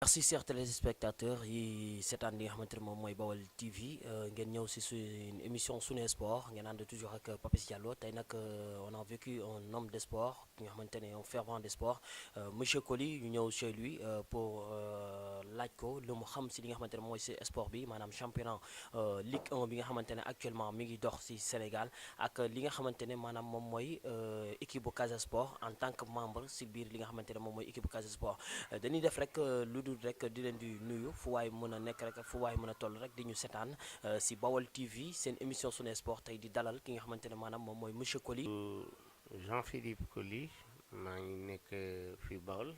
merci chers téléspectateurs yi seetaan li nga xamante ne moom mooy Bawal TV ngeen ñëw si suñu émission Sunu Sport ngeen ànd toujours ak Papis Diallo tey nag on a vécu un homme de sport ki nga xamante ne un fervent de sport monsieur Coly ñu ñëw chez lui pour laaj ko lu mu xam si li nga xamante ne mooy si sport bi maanaam championnat Ligue 1 bi nga xamante ne actuellement mi ngi dox si Sénégal ak li nga xamante ne maanaam moom mooy équipe bu Casa Sport en tant que membre si biir li nga xamante ne moom mooy équipe bu Casa Sport. Dañuy def rek lu dul rek di leen di nuyu fu waay mën a nekk rek fu waay mën a toll rek di ñu seetaan si Bawal TV seen émission Sunu Sport tey di dalal ki nga xamante ne maanaam moom mooy monsieur Coly. Jean-Philippe Coly maa ngi nekk fii Bawol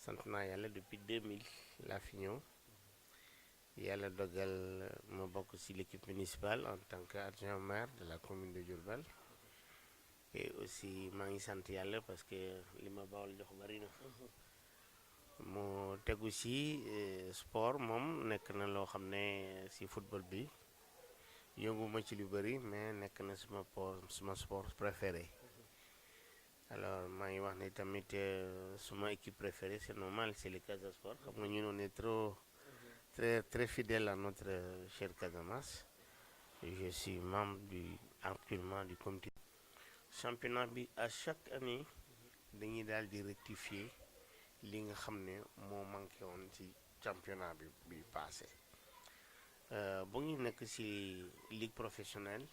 sant naa yàlla depuis 2000 laa fi ñëw yàlla dogal ma bokk ci l'équipe municipale en tant qu'adjoint maire de la commune de Diourbel et aussi maa ngi sant yàlla parce que li ma Bawol jox bari na moo tegu ci sport moom nekk na loo xam ne ci football bi yënguma ci lu bari mais nekk na suma sport préféré. Alors maa ngi wax ne tamit suma équipe préférée c'est normal c'est le Casa Sport xam nga ñun on est trop très fidèle à notre cher Casamance. Je suis membre actuellement du comité championnat bi à chaque année dañuy daal di rectifier li nga xam ne moo manqué woon ci championnat bi passé bu ngi nekk ci ligue professionnelle.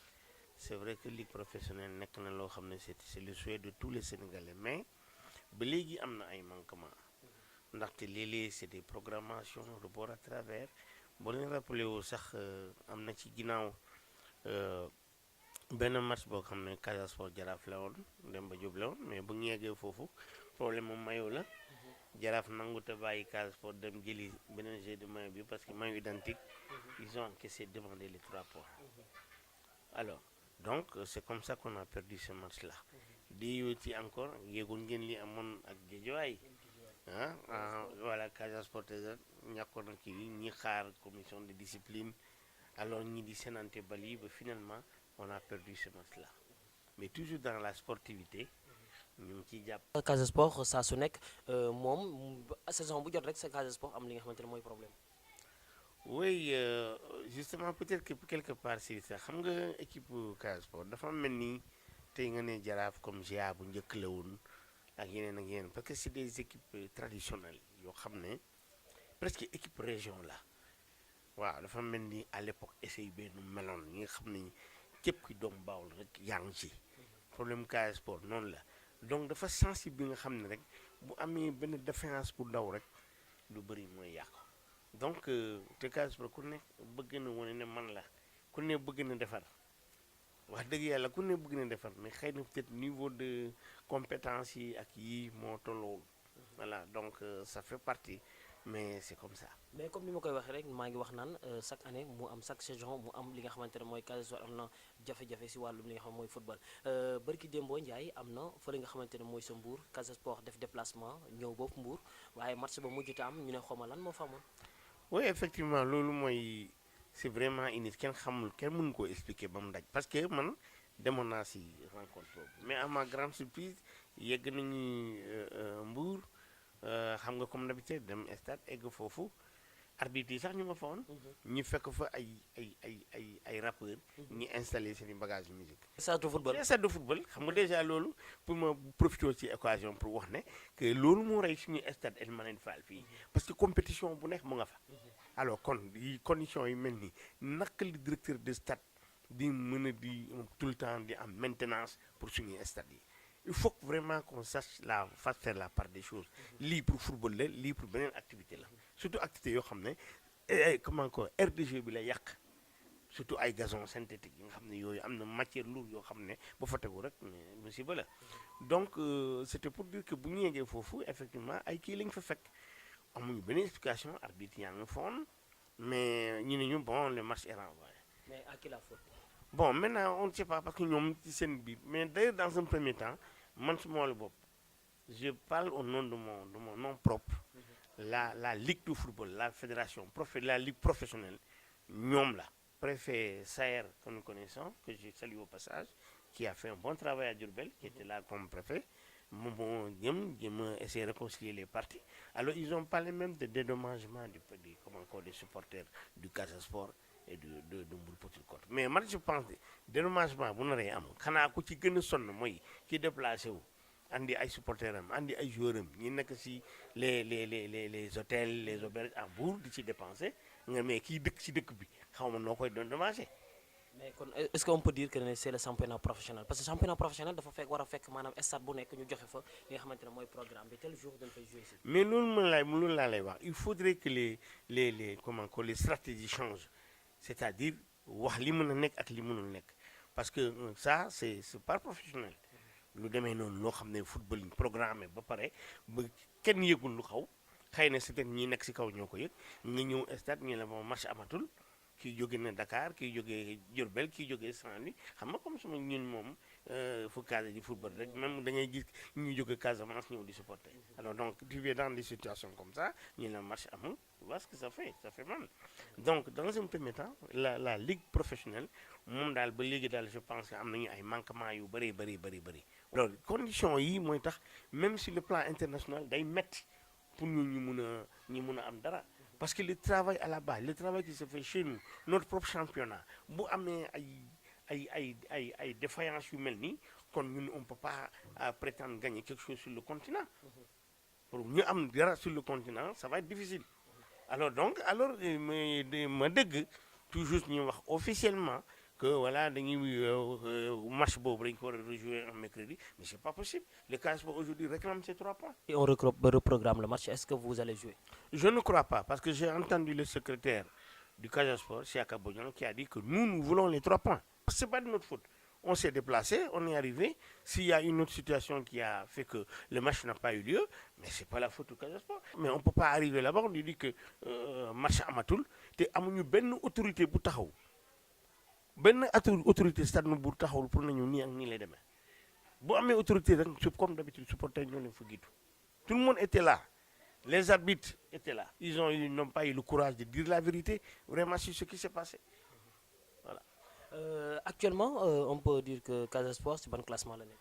C'est vrai que ligue professionnelle nekk na loo xam ne c'est le souhait de tous les Sénégalais mais ba léegi am na ay manquements ndaxte léeg-léeg c'est des programmations report à travers boo leen rappelé wu sax am na ci ginnaaw benn match boo xam ne Casa Sport Jaraaf la woon Demba Diop la woon mais bu ñu yeggee foofu problème mu maillot la Jaraaf nangu te bàyyi Casa Sport dem jëli beneen jeu de maillot bi parce que maillot identique ils ont encaissé demandé les 3 points alors. Donc c'est comme ça qu'on a perdu ce match-là di ci encore yéegoon ngeen li amoon ak Guédiawaye voilà Casa Sport ñàkkoon na kii ñi xaar commission de discipline alors ñi di sénante bal yi ba finalement on a perdu ce match-là mais toujours dans la sportivité ñu ngi ciy jàpp. Casa Sport saa su nekk moom saison bu jot rek sa Casa Sport am li nga xamante ne mooy problème. Oui justement peut-être que quelque part c'est ça xam nga équipe Casa Sport dafa mel ni tey nga ne Jaraaf comme GA bu njëkk la woon ak yeneen parce que c'est des équipes traditionnelles yoo xam ne presque équipe région la waaw dafa mel ni à l'époque SAIB nu meloon ñi nga xam ne képp ki doom Bawol rek yaa ngi ci problème Casa Sport noonu la donc dafa sensible bi nga xam ne rek bu amee benn défense bu ndaw rek lu bëri mooy yàqu. Donc te Casa Sport ku ne bëgg na wane ne man la ku ne bëgg na defar wax dëgg yàlla ku ne bëgg na defar mais xëy na peut-être niveau de compétence yi ak yii moo tolloowul voilà donc ça fait partie mais c'est comme ça. mais comme ni ma koy waxee rek maa ngi wax naan chaque année mu am chaque saison mu am li nga xamante ne mooy Casa Sport am na jafe-jafe si wàllum li nga xam mooy football barki Dembo Ndiaye am na fa li nga xamante ne mooy sa Mbour Casa Sport def déplacement ñëw bopp Mbour waaye match ba mujjut a am ñu ne xawma lan moo fa amoon. Oui effectivement loolu mooy c'est vraiment init kenn xamul kenn mënu koo expliquer ba mu daj parce que man demoon naa ci rencontre boobu mais à ma grande surprise yegg nañu Mbour xam nga comme d'habitude dem stade egg foofu arbitre yi sax ñu nga fa woon ñu fekk fa ay rappeurs ñu installé seen i bagages de musique. stade de football stade de football xam nga déjà loolu pour ma profiter ci occasion pour wax ne que loolu moo rey suñu stade El Manel Fall fii parce que compétition bu nekk mu nga fa. alors kon yi conditions yi mel ni naka li directeur de stade di mën a di tout le temps di am maintenance pour suñuy stade yi il faut que vraiment qu'on sache fasse faire la part des choses lii pour football la lii pour beneen activité la surtout activité yoo xam ne comment ko RDG bi la yàq surtout ay gazon synthétique yi nga xam ne yooyu am na matière lourde yoo xam ne ba fa tegu rek mais musiba la donc c'était pour dire que bu ñu yeggee foofu effectivement ay kii lañ fa fekk amuñu benn explication arbitre yaa ngi foon mais ñu ne ñu bon le match est renvoyé. mais à qui la faute. Bon maintenant on ne sait pas parce que ñoom ci seen biir mais d'ailleurs dans un premier temps man su ma la bopp je parle au nom de mon nom propre la ligue de football la fédération la ligue professionnelle ñoom la préfet Saër que nous connaissons que je salue au passage qui a fait un bon travail à Diourbel qui était là comme préfet essayer de réconcilier les parties. Alors ils ont parlé même de dédommagement des supporters du Casa Sport et de Mbour Petite Côte. Mais moi je pense que dédommagement bu naree am xanaa ku ci gën a sonn mooy ki déplacé wu andi ay supporters am andi ay joueurs am ñi nekk si les hôtels les auberges à Mbour di ci dépenser nga mais kii dëkk ci dëkk bi xaw ma noo koy dédommagé. mais kon est-ce qu'on peut dire que c'est le championnat professionnel parce que championnat professionnel dafa fekk war a fekk maanaam stade bu nekk ñu joxe fa li nga xamante ne mooy programme bi tel jour dañ fay jouer si. Mais loolu laa lay wax il faudrait que les stratégies changent c'est-à-dire wax li mën a nekk ak li mënul nekk parce que ça c'est pas professionnel lu demee noonu loo xam ne football programmé ba pare ba kenn yëgul lu xaw xëy na c'est ñi nekk si kaw ñoo ko yëg nga ñëw stade ñu la moom match amatul kii jóge na Dakar kii jógee Diourbel kii jógee Saint-Louis xam nga comme sama ñun moom fu case di football rek même da ngay gis ñu jóge Casamance ñëw di supporter alors donc tu es dans des situations comme ça ñu la match amul tu vois ce que ça fait mal donc dans un premier temps la ligue professionnelle moom daal ba léegi daal je pense que am nañu ay manquements yu bëri alors conditions yi mooy tax même sur le plan international day metti pour ñu mun a am dara parce que le travail à la base le travail qui se fait chez nous notre propre championnat bu amee ay défaillances yu mel nii kon ñun on peut pas prétendre gagner quelque chose sur le continent pour ñu am dara sur le continent ça va être difficile alors ma dégg toujours ñu wax officiellement que voilà dañuy match boobu dañu ko war a rejouer en mercredi mais c'est pas possible le Casa Sport aujourd'hui réclame ces 3 points. Et on reprogramme le match, est-ce que vous allez jouer? Je ne crois pas parce que j'ai entendu le secrétaire du Casa Sport Siaka Bodian qui a dit que nous voulons les 3 points. C'est pas de notre faute. On s'est déplacé, on est arrivé. S'il y a une autre situation qui a fait que le match n'a pas eu lieu, mais c'est pas la faute du Casa Sport. Mais on peut pas arriver là-bas, on lui dit que match amatul te amuñu benn autorité bu taxaw benn autorité stade nu bu taxawul pour nañu nii ak nii lay demee bu amee autorité rek comme d'habitude supporter ñoo leen fa jiitu tout le monde était là les arbitres étaient là ils n'ont pas eu le courage de dire la vérité vraiment sur ce qui s'est passé voilà. Actuellement on peut dire que Casa Sport c'est bon classement la nekk.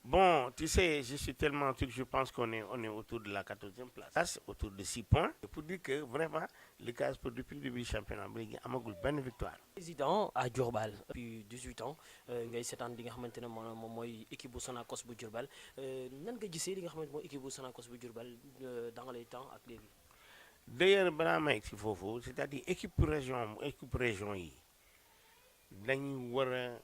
Bon, tu sais, je suis tellement truc, je pense qu'on est autour de la 14e place, autour de 6 points. Et pour dire que vraiment, le Casa Sport depuis le début du championnat, il y a une bonne victoire. Président à Diourbel depuis 18 ans ngay seetaan li nga xamante ne moom mooy équipe bu Sonacos bu Diourbel nan nga gisee li nga xamante mooy équipe bu Sonacos bu Diourbel dans les temps ak léegi. D'ailleurs balaa may si foofu c'est-à-dire équipe région yi dañu war a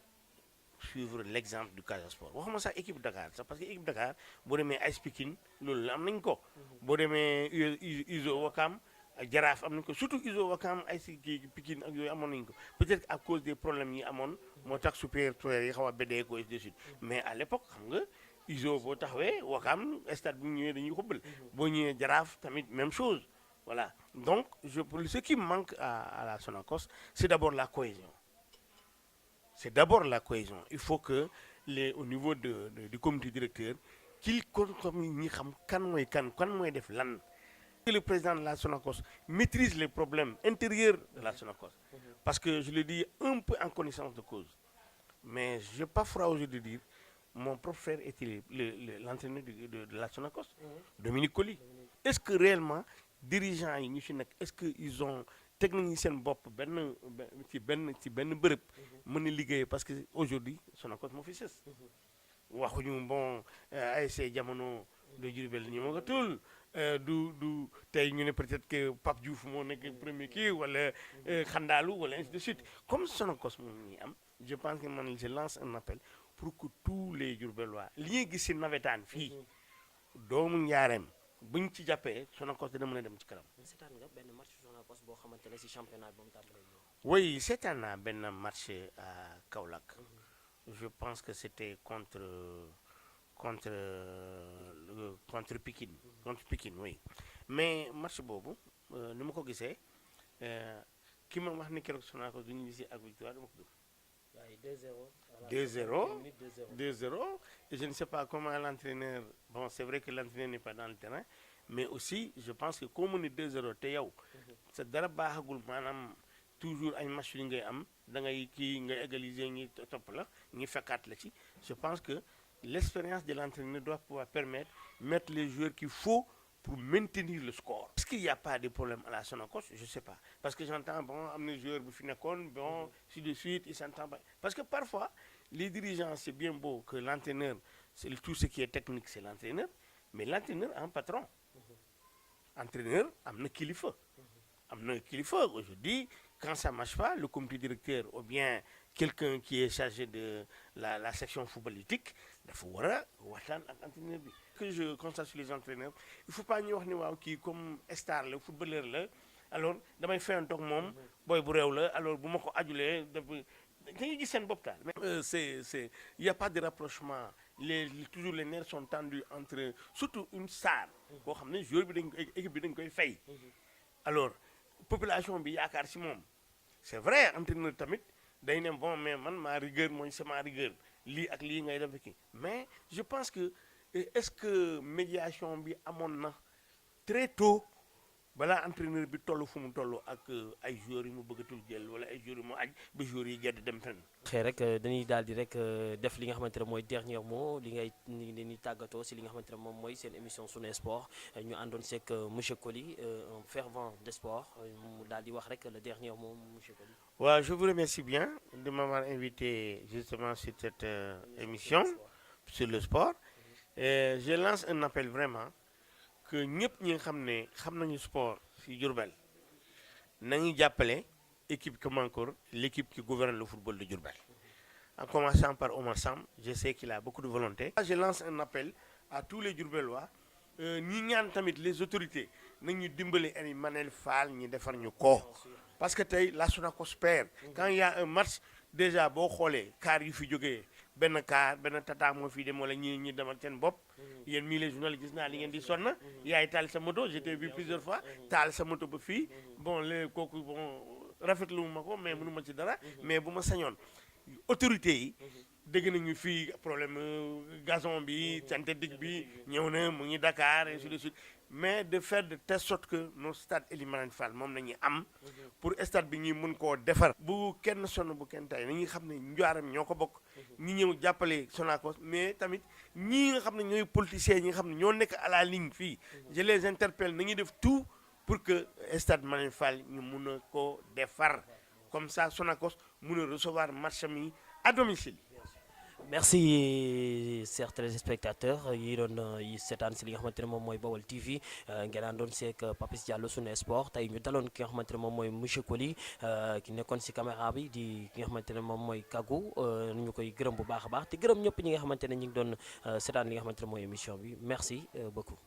suivre l'exemple du Casa Sport waxuma sax équipe Dakar sax parce que équipe Dakar boo demee AS Pikine loolu am nañ ko boo demee Iso Wakam Jaraaf am nañ ko surtout Iso Wakam ay si kii Pikine ak yooyu amoon nañ ko peut-être à cause des problèmes yi amoon moo tax supérieur yi xaw a bédee ko ainsi de suite mais à l'époque xam nga Iso boo taxawee Wakam stade bu ñëwee dañuy xubbal boo ñëwee Jaraaf tamit même chose voilà donc ce qui manque à la Sonacos c'est d'abord la cohésion. C'est d'abord la cohésion. Il faut que au niveau du comité directeur qu'il ñi xam kan mooy def lan. Que le président de la Sonacos maîtrise les problèmes intérieurs de la Sonacos. Parce que je le dis un peu en connaissance de cause. Mais je n'ai pas froid aujourd'hui de dire mon propre frère était l'entraîneur de la Sonacos, Dominique Colli. Est-ce que réellement dirigeants yi ñu ci nekk est-ce que ils ont teg nañu seen bopp ci benn bërëb mën a liggéey parce que aujourd'hui Sonacos moo fi sës waxuñu bon ASC Jamono de Diourbel ñu ma nga tul du tey ñu ne peut-être que Pape Diouf moo nekk premier kii wala Xandaalu wala ainsi de suite comme Sonacos moom ñuy am je pense que man je lance un appel pour que tous les Diourbellois li ñuy gis si nawetaan fii doomu Njaareem buñ ci jàppee Sonacos dina mën a dem ci kanam. seetaan nga benn match Sonacos boo xamante ne si championnat bi ba mu tàmbalee ñëw. Oui seetaan naa benn match à Kaolack. Je pense que c'était contre Pikine. Contre Pikine oui mais match boobu ni ma ko gisee ki ma wax ni keroog Sonacos du ñu gisee ak victoire dama ko dugg. waaye 2-0. 2-0 et je ne sais pas comment l'entraîneur bon c'est vrai que l'entraîneur n'est pas dans le terrain mais aussi je pense que comme ni 2-0 te yow sa dara baaxagul maanaam toujours ay match yi ngay am da ngay kii nga égaliser ñi topp la ñi fekkaat la ci je pense que l'expérience de l'entraîneur doit pouvoir permettre de mettre les joueurs qu'il faut pour maintenir le score. Est-ce qu'il n'y a pas de problème à la Sonacos? Je ne sais pas. Parce que j'entends, bon, les joueurs bon, si de suite, ils s'entendent pas. Parce que parfois, les dirigeants, c'est bien beau que l'entraîneur, tout ce qui est technique, c'est l'entraîneur, mais l'entraîneur a un patron. Entraîneur, amna kilifa. Amna kilifa. Aujourd'hui, quand ça ne marche pas, le comité directeur ou bien quelqu'un qui est chargé de la section footballistique, il faut voir l'entraîneur. Ce que je constate sur les entraîneurs, il ne faut pas nous dire qui comme star, le footballeur, là, alors, damay faire un toc mom, boy bu rew la, alors bu mako adulé, dañuy gis sen bop tal. Il y a pas de rapprochement. Toujours les nerfs sont tendus entre surtout une star boo xam ne joueur bi dañ équipe bi dañ koy fay. Alors population bi yaakaar si moom c'est vrai entraîneur tamit day ne bon mais man ma rigueur mooy sama rigueur lii ak lii ngay def kii mais je pense que est-ce que médiation bi amoon na très tôt balaa entraîneur bi toll fu mu toll ak ay joueurs yi mu bëggatul jël wala ay joueurs yi mu aj ba joueurs yi gedd dem fenn. xëy rek dañuy daal di rek def li nga xamante ne mooy dernier mot li ngay ni tàggatoo si li nga xamante ne moom mooy seen émission Sunu Sport ñu àndoon seeg monsieur Coly un fervent de sport mu daal di wax rek le dernier mot monsieur Coly. waaw je vous remercie bien de m'avoir invité justement sur cette émission sur le sport et je lance un appel vraiment que ñëpp ñi nga xam ne xam nañu sport ci Diourbel nañu jàppale équipe comme encore l'équipe qui gouverne le football de Diourbel en commençant par Omar Sam je sais qu'il a beaucoup de volonté. Je lance un appel à tous les Diourbellois ñi ñaan tamit les autorités nañu dimbali ay Manel Fall ñi defar ñu ko parce que tey la Sonacos perd quand il y a un match déjà boo xoolee car yu fi jógee benn car benn tata moo fi dem wala ñi demal seen bopp yéen mii les journalistes gis naa li ngeen di sonn yaay taal sa moto j'étais vu plusieurs fois taal sa moto ba fii bon léegi kooku bon rafetlu ma ko mais mënu ma ci dara mais bu ma sañoon autorités yi dégg nañu fii problème gazon bi synthétique bi ñëw na mu ngi Dakar et ainsi de suite mais de faire de telle sorte que nos stades Ely Manel Fall moom nañuy am pour stade bi ñuy mën koo defar bu kenn sonn bu kenn tay nañuy xam ne njaaram ñoo ko bokk ñi ñëw jàppale Sonacos mais tamit ñii nga xam ne ñooy politiciens ñi nga xam ne ñoo nekk à la ligne fii je les interpelle nañuy def tout pour que stade Manel Fall ñu mun a ko defar comme ça Sonacos mun a recevoir match mi à domicile. Merci chers téléspectateurs yi doon yi seetaan si li nga xamante ne moom mooy Baol TV ngeen àndoon seeg Papis Diallo Sunu Sport tey ñu daloon ki nga xamante ne moom mooy monsieur Coly ki nekkoon si caméra bi di ki nga xamante ne moom mooy Kagou ñu koy gërëm bu baax a baax te gërëm ñëpp ñi nga xamante ne ñu ngi doon seetaan li nga xamante ne mooy émission bi merci beaucoup.